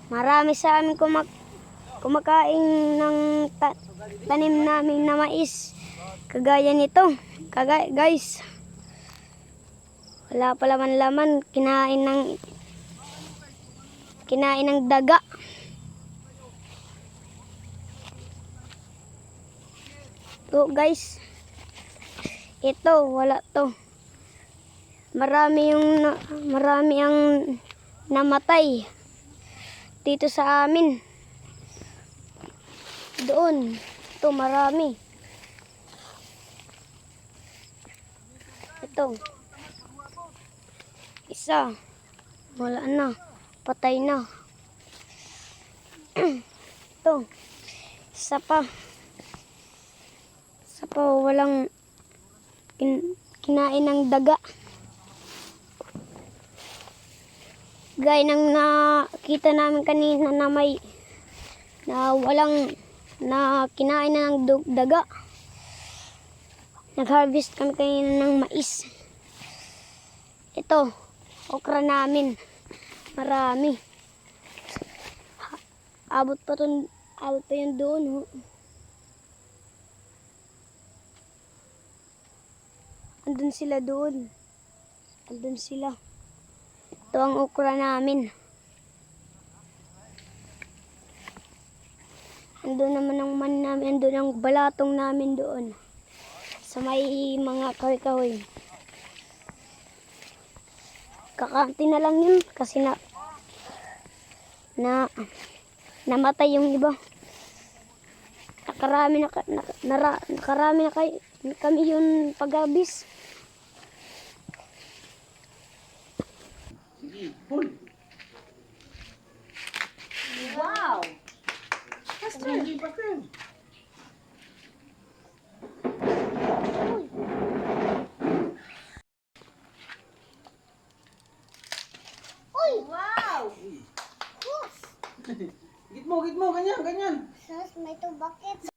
Marami sa amin kumakain ng tanim namin na mais. Kagaya nito. Guys. Wala pa laman-laman. Kinain ng daga. To guys. Ito, wala to. Marami ang namatay dito sa amin. Doon, ito marami. Ito. Isa. Wala na. Patay na. Ito. Isa pa. Isa pa, walang kinain ng daga. Gaya ng nakita namin kanina na walang kinain na ng daga. Nag-harvest kami kanina ng mais. Ito, okra namin. Marami. Abot pa yun doon. Andun sila doon. Andun sila. Ito ang okra namin. Andun naman ang man namin. Andun ang balatong namin doon. Sa may mga kahoy-kahoy. Kakanti na lang yun. Kasi namatay yung iba. Nakarami na kami yun pag-abis. Wow! Faster! Hindi pa rin. Uy! Wow! Git mo, ganyan. Sus, may 2 buckets.